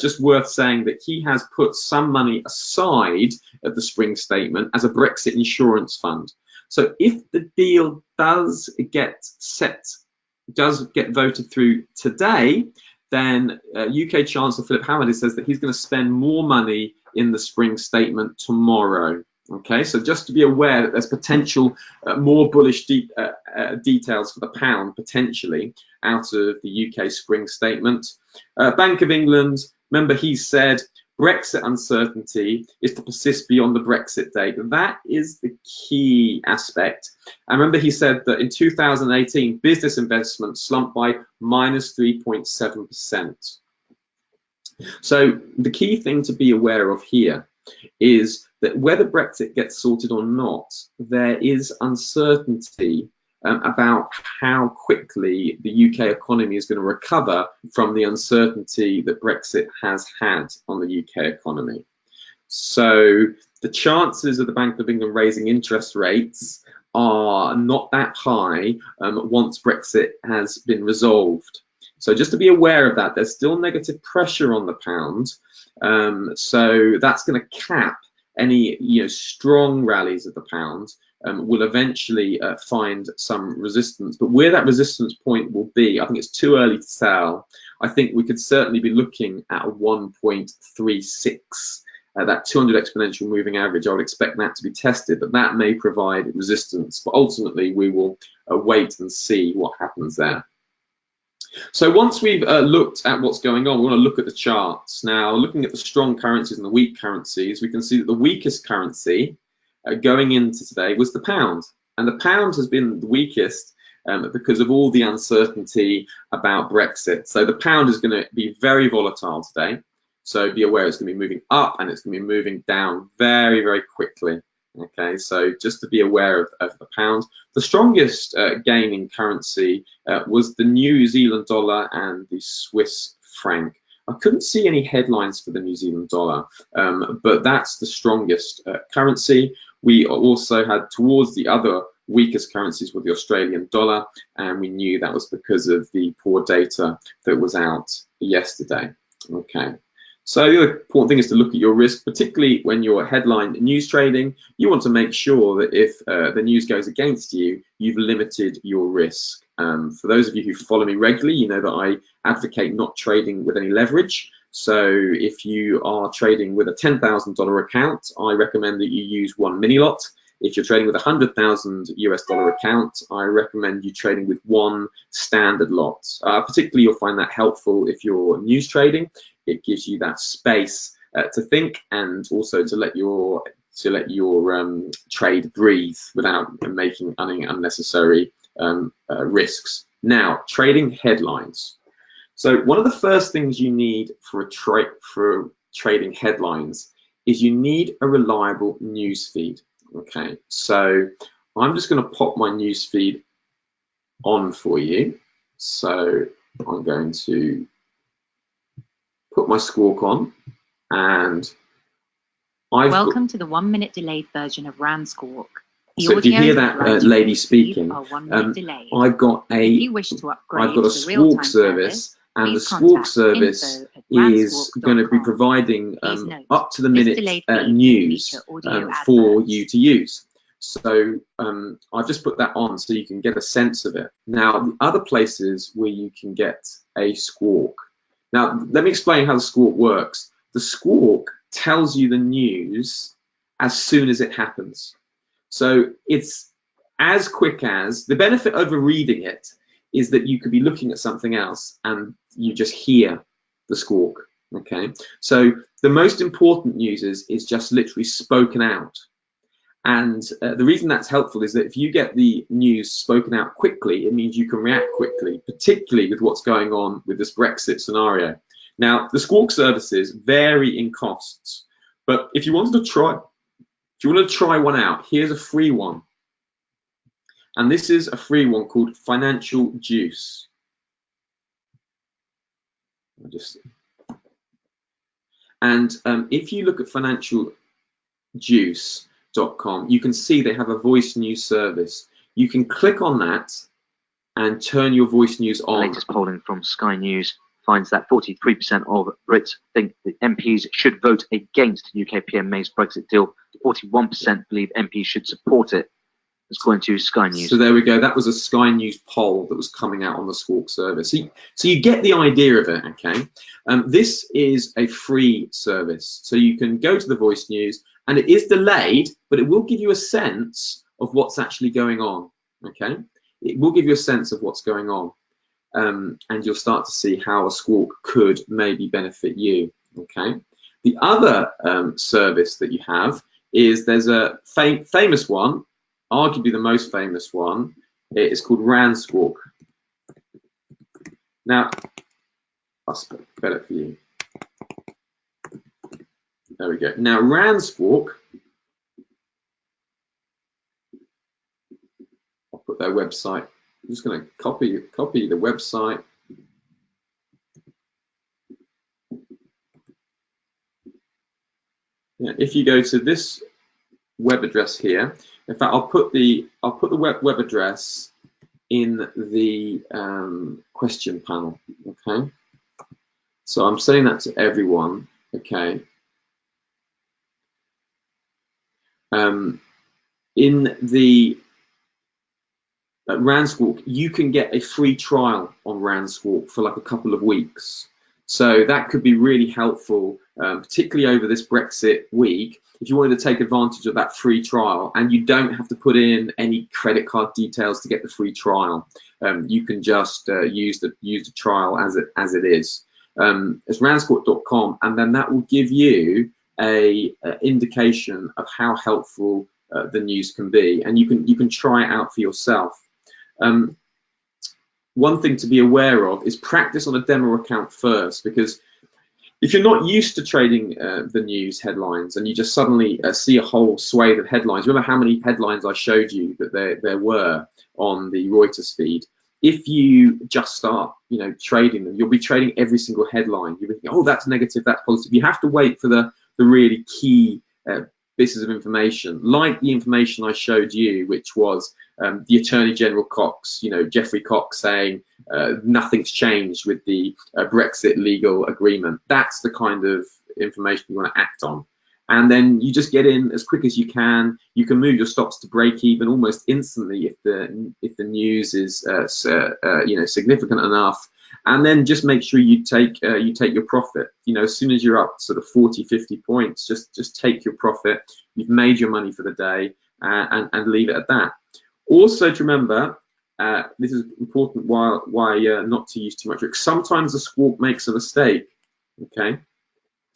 Just worth saying that he has put some money aside at the spring statement as a Brexit insurance fund. So if the deal does get voted through today, then UK Chancellor Philip Hammond says that he's going to spend more money in the spring statement tomorrow. Okay, so just to be aware that there's potential more bullish details for the pound potentially out of the UK spring statement. Bank of England, remember he said Brexit uncertainty is to persist beyond the Brexit date. That is the key aspect. And remember he said that in 2018 business investment slumped by -3.7%. So the key thing to be aware of here is that whether Brexit gets sorted or not, there is uncertainty about how quickly the UK economy is going to recover from the uncertainty that Brexit has had on the UK economy. So the chances of the Bank of England raising interest rates are not that high once Brexit has been resolved. So just to be aware of that, there's still negative pressure on the pound. So that's going to cap any strong rallies of the pound. will eventually find some resistance. But where that resistance point will be, I think it's too early to tell. I think we could certainly be looking at a 1.36. That 200 exponential moving average, I would expect that to be tested, but that may provide resistance. But ultimately, we will wait and see what happens there. So once we've looked at what's going on, we want to look at the charts. Now, looking at the strong currencies and the weak currencies, we can see that the weakest currency going into today was the pound. And the pound has been the weakest because of all the uncertainty about Brexit. So the pound is going to be very volatile today. So be aware it's going to be moving up and it's going to be moving down very, very quickly. Okay, so just to be aware of the pound. The strongest gaining currency was the New Zealand dollar and the Swiss franc. I couldn't see any headlines for the New Zealand dollar, but that's the strongest currency. We also had towards the other weakest currencies with the Australian dollar, and we knew that was because of the poor data that was out yesterday. Okay. So the other important thing is to look at your risk, particularly when you're headline news trading. You want to make sure that if the news goes against you, you've limited your risk. For those of you who follow me regularly, you know that I advocate not trading with any leverage. So if you are trading with a $10,000 account, I recommend that you use one mini lot. If you're trading with a $100,000 account, I recommend you trading with one standard lot. Particularly, you'll find that helpful if you're news trading. It gives you that space to think and also to let your trade breathe without making any unnecessary risks. Now, trading headlines. So one of the first things you need for trading headlines is you need a reliable news feed. Okay, so I'm just going to pop my news feed on for you. So I'm going to put my Squawk on, and Welcome to the 1 minute delayed version of RAN Squawk. So if you hear that lady speaking, I've got a Squawk service, and the Squawk service is going to be providing up to the minute news for you to use. So I've just put that on so you can get a sense of it. Now, the other places where you can get a Squawk. Now, let me explain how the Squawk works. The Squawk tells you the news as soon as it happens. So it's as quick as, the benefit over reading it is that you could be looking at something else and you just hear the Squawk, okay? So the most important news is just literally spoken out. And the reason that's helpful is that if you get the news spoken out quickly, it means you can react quickly, particularly with what's going on with this Brexit scenario. Now, the Squawk services vary in costs, but if you wanted to try one out, here's a free one. And this is a free one called Financial Juice. If you look at financialjuice.com, you can see they have a voice news service. You can click on that and turn your voice news on. The latest polling from Sky News finds that 43% of Brits think that MPs should vote against UK PM May's Brexit deal. 41% believe MPs should support it, according to Sky News. So there we go. That was a Sky News poll that was coming out on the Squawk service. So you get the idea of it, okay? This is a free service. So you can go to the voice news, and it is delayed, but it will give you a sense of what's actually going on, okay? It will give you a sense of what's going on. And you'll start to see how a Squawk could maybe benefit you, okay? The other service that you have is there's a famous one, arguably the most famous one. It's called RAN Squawk. Now, I'll spell it for you. There we go. Now, RAN Squawk, I'll put their website. I'm just going to copy the website. Yeah, if you go to this web address here, in fact, I'll put the web address in the question panel. Okay, so I'm saying that to everyone. Okay. in the RandSquawk, you can get a free trial on RandSquawk for like a couple of weeks. So that could be really helpful, particularly over this Brexit week, if you wanted to take advantage of that free trial, and you don't have to put in any credit card details to get the free trial. You can just use the trial as it is. It's randsquawk.com, and then that will give you a indication of how helpful the news can be, and you can try it out for yourself. One thing to be aware of is practice on a demo account first, because if you're not used to trading the news headlines and you just suddenly see a whole swathe of headlines, remember how many headlines I showed you that there were on the Reuters feed? If you just start, trading them, you'll be trading every single headline. You'll be thinking, oh, that's negative, that's positive. You have to wait for the really key pieces of information, like the information I showed you, which was the Attorney General Cox, Geoffrey Cox saying nothing's changed with the Brexit legal agreement. That's the kind of information you want to act on. And then you just get in as quick as you can. You can move your stops to break even almost instantly if the news is significant enough. And then just make sure you take your profit. As soon as you're up sort of 40, 50 points, just take your profit. You've made your money for the day, and leave it at that. Also to remember, this is important why not to use too much risk. Sometimes the squawk makes a mistake. Okay.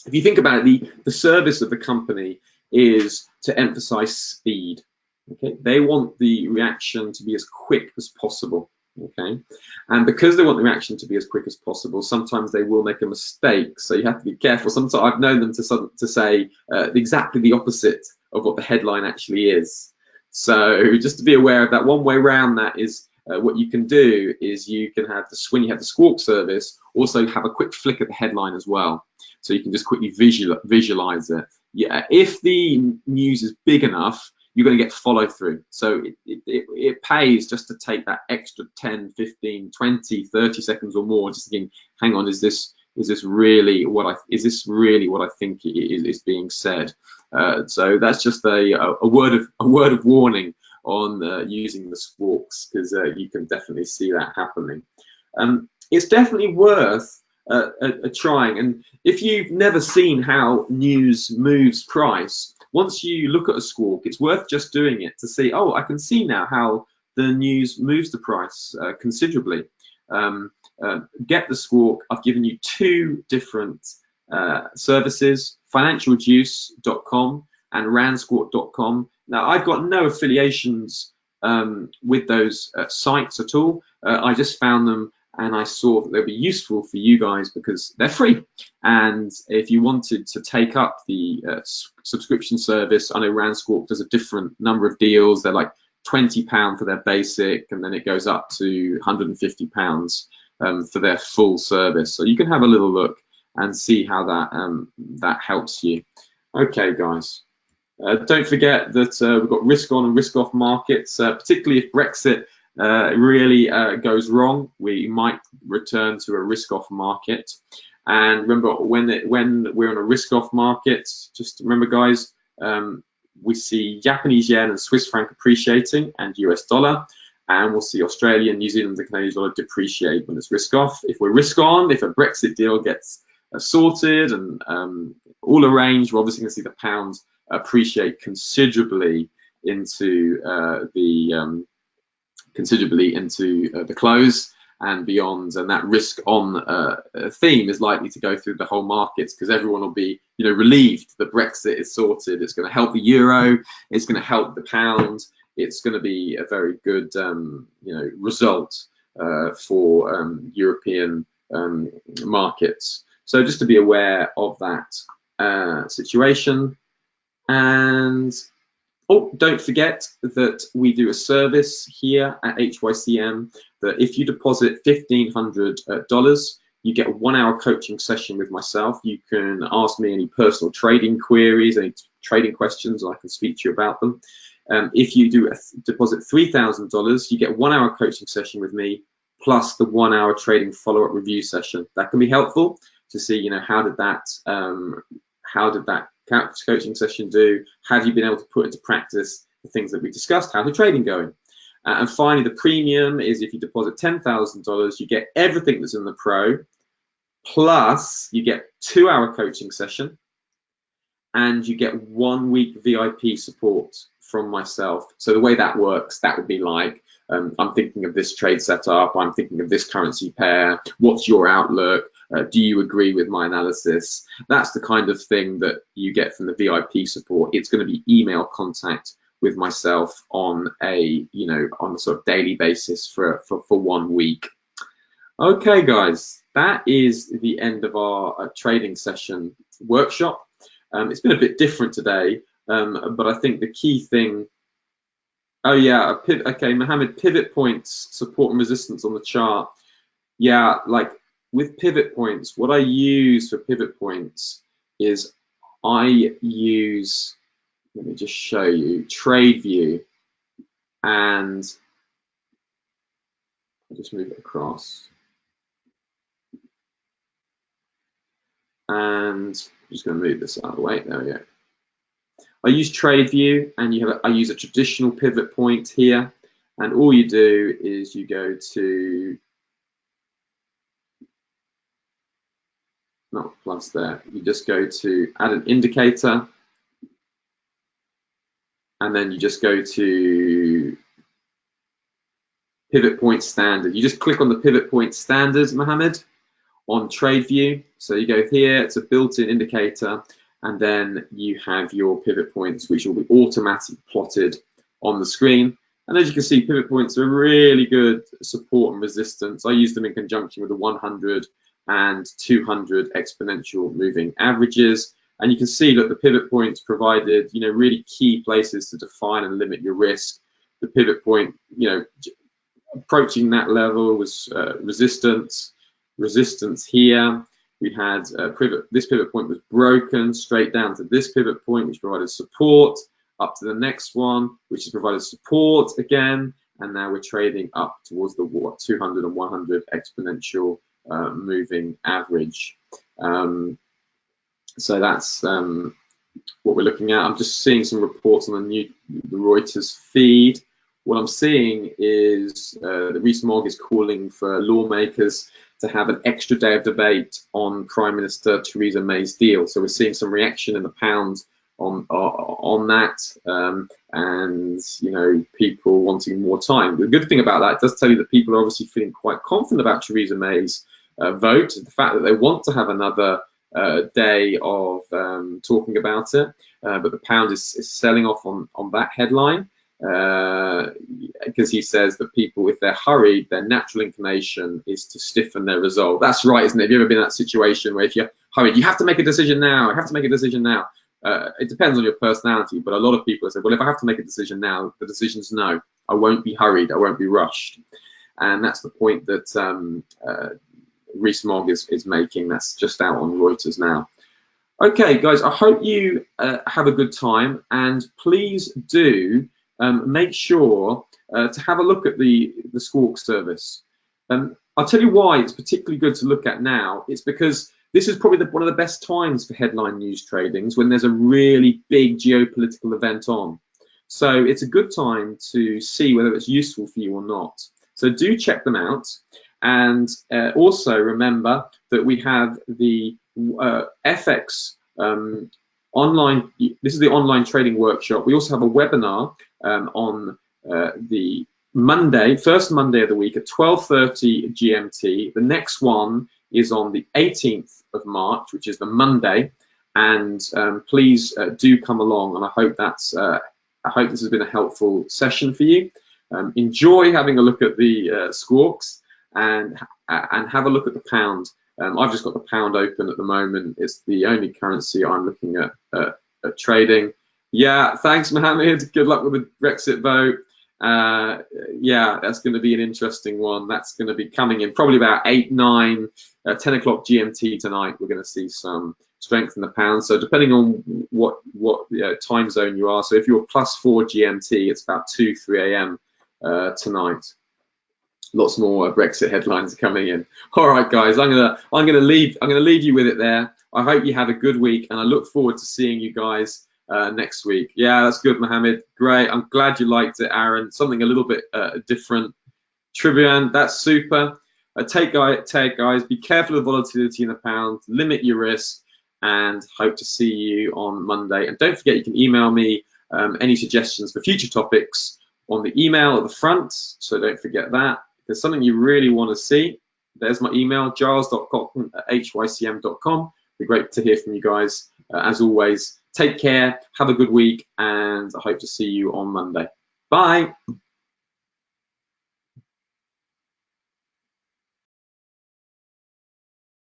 If you think about it, the service of the company is to emphasize speed. Okay, they want the reaction to be as quick as possible. Okay, and because they want the reaction to be as quick as possible, sometimes they will make a mistake. So you have to be careful. Sometimes I've known them to say exactly the opposite of what the headline actually is. So just to be aware of that. One way around that is what you can do is you can have when you have the squawk service, also have a quick flick at the headline as well. So you can just quickly visualize it. Yeah, if the news is big enough, you're going to get follow through. So it pays just to take that extra 10, 15, 20, 30 seconds or more, just thinking, hang on, is this really what I think is being said? So that's just a word of warning on using the squawks, because you can definitely see that happening. It's definitely worth trying, and if you've never seen how news moves price, once you look at a squawk, it's worth just doing it to see, oh, I can see now how the news moves the price considerably. Get the squawk. I've given you two different services, financialjuice.com and randsquawk.com. Now, I've got no affiliations with those sites at all. I just found them and I saw that they'd be useful for you guys because they're free. And if you wanted to take up the subscription service, I know RandSquawk does a different number of deals. They're like £20 for their basic, and then it goes up to £150 for their full service. So you can have a little look and see how that helps you. Okay, guys. Don't forget that we've got risk on and risk off markets, particularly if Brexit really goes wrong, we might return to a risk-off market. And remember, when we're on a risk-off market, just remember, guys, we see Japanese yen and Swiss franc appreciating, and US dollar, and we'll see Australian, New Zealand, and Canadian dollar depreciate when it's risk-off. If we're risk-on, if a Brexit deal gets sorted and all arranged, we're obviously going to see the pound appreciate considerably into the close and beyond, and that risk on theme is likely to go through the whole markets because everyone will be relieved that Brexit is sorted. It's going to help the euro, it's going to help the pound, it's going to be a very good result for European markets. So just to be aware of that situation. And don't forget that we do a service here at HYCM that if you deposit $1,500, you get a 1-hour coaching session with myself. You can ask me any personal trading queries, any trading questions, and I can speak to you about them. If you do deposit $3,000, you get a 1-hour coaching session with me, plus the 1-hour trading follow-up review session. That can be helpful to see, how did that coaching session do? Have you been able to put into practice the things that we discussed. How's the trading going? And finally, the premium is if you deposit $10,000, you get everything that's in the Pro, plus you get 2-hour coaching session, and you get 1 week VIP support from myself. So the way that works, that would be like, I'm thinking of this trade setup, I'm thinking of this currency pair, what's your outlook? Do you agree with my analysis? That's the kind of thing that you get from the VIP support. It's going to be email contact with myself on a, on a sort of daily basis for 1 week. Okay, guys, that is the end of our trading session workshop. It's been a bit different today, but I think the key thing, oh yeah, okay, Mohammed, pivot points, support and resistance on the chart. Yeah, like with pivot points, what I use for pivot points is I use, let me just show you, TradeView, and I'll just move it across. And I'm just going to move this out of the way. There we go. I use TradeView, and I use a traditional pivot point here, and all you do is you go to, not plus there, you just go to add an indicator, and then you just go to pivot point standard. You just click on the pivot point standard, Mohammed, on TradeView. So you go here, it's a built-in indicator, and then you have your pivot points, which will be automatically plotted on the screen. And as you can see, pivot points are really good support and resistance. I use them in conjunction with the 100 and 200 exponential moving averages. And you can see that the pivot points provided, really key places to define and limit your risk. The pivot point, approaching that level was resistance here. We had this pivot point was broken straight down to this pivot point, which provided support, up to the next one, which has provided support again, and now we're trading up towards the 200 and 100 exponential moving average. So that's what we're looking at. I'm just seeing some reports on the Reuters feed. What I'm seeing is that Rees-Mogg is calling for lawmakers to have an extra day of debate on Prime Minister Theresa May's deal. So we're seeing some reaction in the pound on that, and people wanting more time. The good thing about that, it does tell you that people are obviously feeling quite confident about Theresa May's vote. The fact that they want to have another day of talking about it, but the pound is selling off on that headline. Because he says that people, if they're hurried, their natural inclination is to stiffen their resolve. That's right, isn't it? Have you ever been in that situation where if you're hurried, you have to make a decision now, I have to make a decision now? It depends on your personality, but a lot of people say, well, if I have to make a decision now, the decision's no. I won't be hurried, I won't be rushed. And that's the point that Rees-Mogg is making. That's just out on Reuters now. Okay, guys, I hope you have a good time, and please do make sure to have a look at the Squawk service. I'll tell you why it's particularly good to look at now. It's because this is probably one of the best times for headline news tradings, when there's a really big geopolitical event on. So it's a good time to see whether it's useful for you or not. So do check them out. And also remember that we have the FX online, this is the online trading workshop. We also have a webinar on the Monday, first Monday of the week at 12:30 GMT. The next one is on the 18th of March, which is the Monday. And please do come along. And I hope I hope this has been a helpful session for you. Enjoy having a look at the squawks and have a look at the pound. I've just got the pound open at the moment. It's the only currency I'm looking at trading. Yeah, thanks, Mohammed. Good luck with the Brexit vote. Yeah, that's going to be an interesting one. That's going to be coming in probably about 8, 9, 10 o'clock GMT tonight. We're going to see some strength in the pound. So depending on what time zone you are. So if you're +4 GMT, it's about 2, 3 a.m. Tonight. Lots more Brexit headlines coming in. All right, guys, I'm gonna leave you with it there. I hope you have a good week, and I look forward to seeing you guys next week. Yeah, that's good, Mohammed. Great. I'm glad you liked it, Aaron. Something a little bit different. Trivian, that's super. Take guys, be careful of volatility in the pound, limit your risk, and hope to see you on Monday. And don't forget, you can email me any suggestions for future topics on the email at the front, so don't forget that. If there's something you really want to see, there's my email, giles.cochran@hycm.com. It'd be great to hear from you guys. As always, take care, have a good week, and I hope to see you on Monday. Bye.